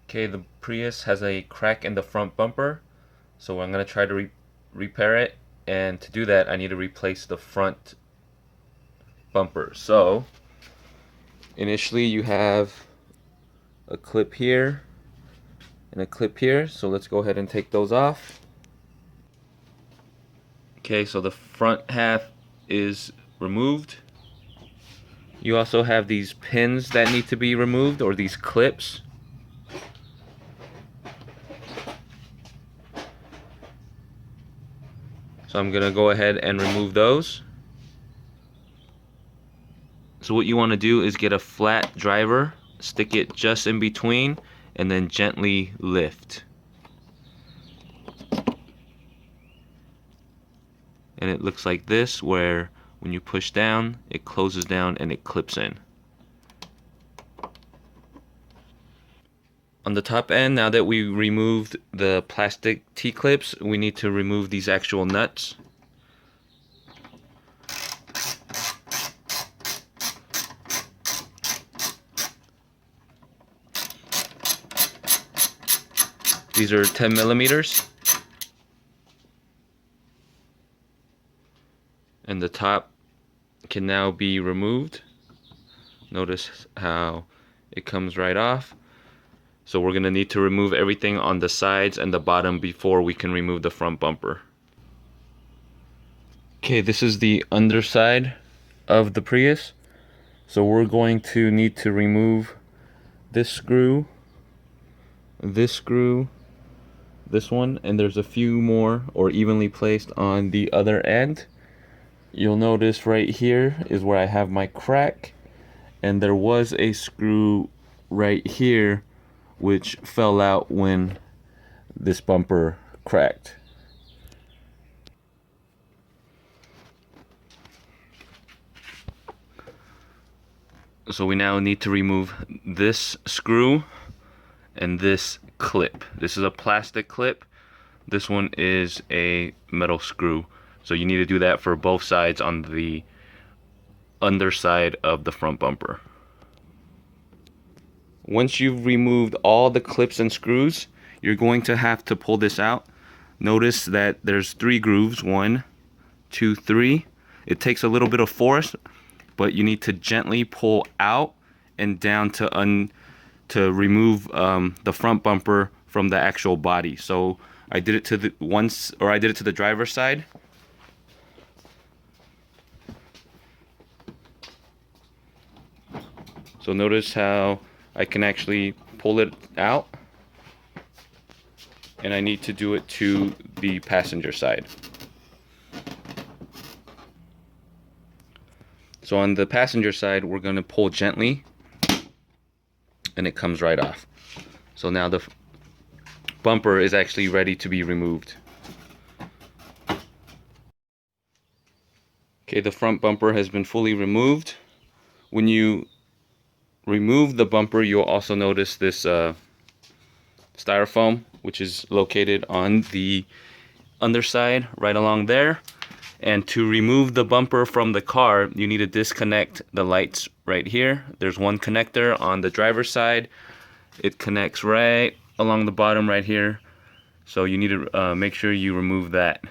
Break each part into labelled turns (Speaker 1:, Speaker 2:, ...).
Speaker 1: Okay, the Prius has a crack in the front bumper, so I'm going to try to repair it, and to do that I need to replace the front bumper. So initially you have a clip here and a clip here, so let's go ahead and take those off. Okay, so the front half is removed. You also have these pins that need to be removed, or these clips. So I'm gonna go ahead and remove those. So what you want to do is get a flat driver, stick it just in between, and then gently lift. And it looks like this, where when you push down, it closes down and it clips in. On the top end, now that we removed the plastic T-clips, we need to remove these actual nuts. These are 10 millimeters. And the top can now be removed. Notice how it comes right off. So we're going to need to remove everything on the sides and the bottom before we can remove the front bumper. Okay, this is the underside of the Prius. So we're going to need to remove this screw, this one, and there's a few more, or evenly placed on the other end. You'll notice right here is where I have my crack, and there was a screw right here which fell out when this bumper cracked. So we now need to remove this screw and this clip. This is a plastic clip. This one is a metal screw. So you need to do that for both sides on the underside of the front bumper. Once you've removed all the clips and screws, you're going to have to pull this out. Notice that there's 3 grooves, 1, 2, 3. It takes a little bit of force, but you need to gently pull out and down to remove the front bumper from the actual body. So I did it to the driver's side. So notice how I can actually pull it out, and I need to do it to the passenger side. So on the passenger side, we're going to pull gently, and it comes right off. So now the bumper is actually ready to be removed. Okay, the front bumper has been fully removed. When you remove the bumper, you'll also notice this styrofoam, which is located on the underside right along there. And to remove the bumper from the car, you need to disconnect the lights right here. There's one connector on the driver's side. It connects right along the bottom right here. So you need to make sure you remove that.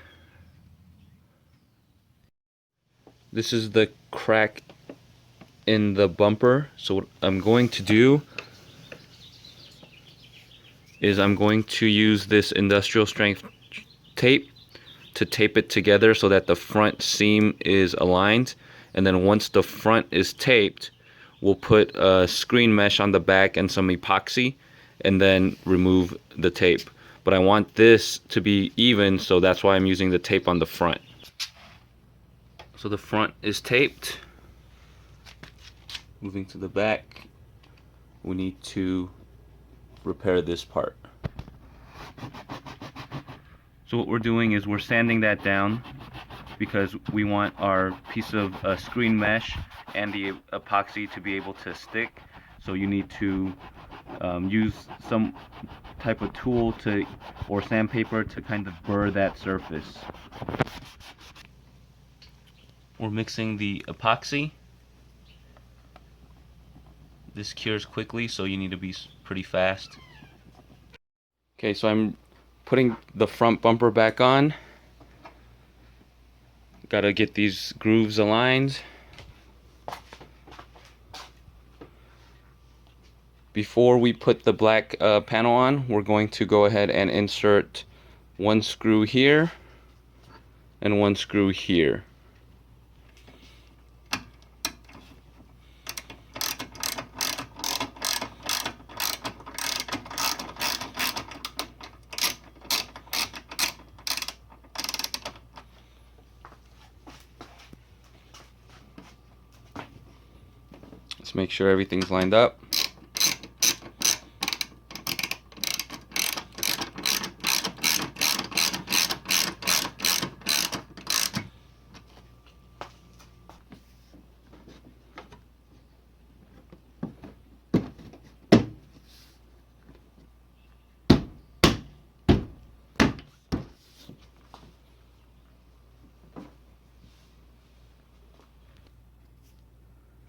Speaker 1: This is the crack in the bumper. So what I'm going to do is I'm going to use this industrial strength tape to tape it together so that the front seam is aligned. And then once the front is taped, we'll put a screen mesh on the back and some epoxy, and then remove the tape. But I want this to be even, so that's why I'm using the tape on the front. So the front is taped. Moving to the back, we need to repair this part. So what we're doing is we're sanding that down because we want our piece of screen mesh and the epoxy to be able to stick. So you need to use some type of tool or sandpaper to kind of burr that surface. We're mixing the epoxy. This cures quickly, so you need to be pretty fast. Okay, so I'm putting the front bumper back on. Gotta get these grooves aligned. Before we put the black panel on, we're going to go ahead and insert one screw here and one screw here. Let's make sure everything's lined up.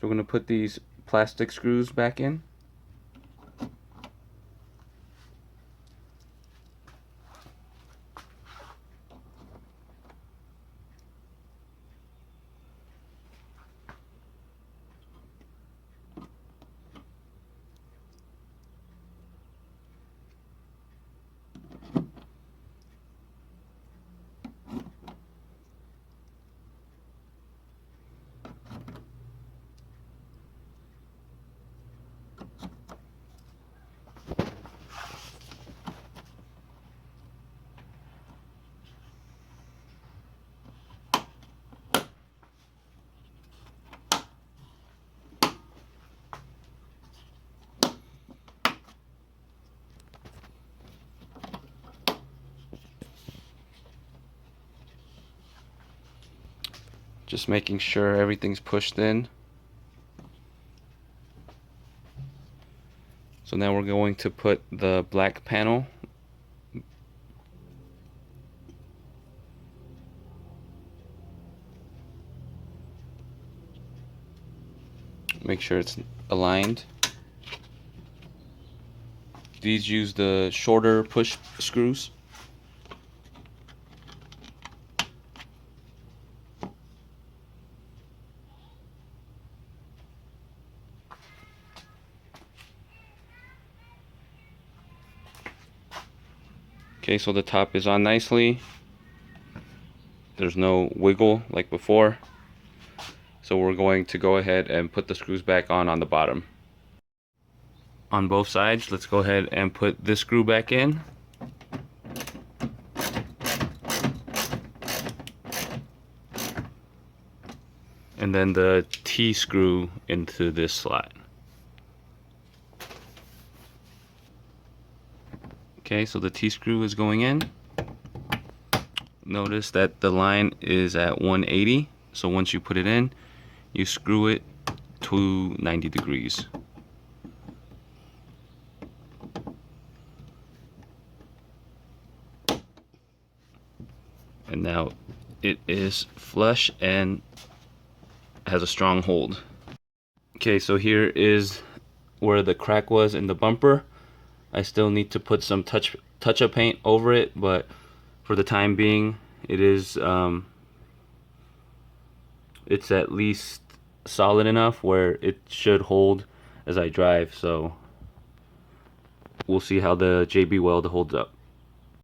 Speaker 1: So we're going to put these plastic screws back in. Just making sure everything's pushed in. So now we're going to put the black panel. Make sure it's aligned. These use the shorter push screws. Okay, so the top is on nicely. There's no wiggle like before. So we're going to go ahead and put the screws back on the bottom. On both sides, let's go ahead and put this screw back in. And then the T screw into this slot. Okay, so the T screw is going in. Notice that the line is at 180. So once you put it in, you screw it to 90 degrees. And now it is flush and has a strong hold. Okay, so here is where the crack was in the bumper. I still need to put some touch-up paint over it, but for the time being, it is it's at least solid enough where it should hold as I drive. So we'll see how the JB Weld holds up.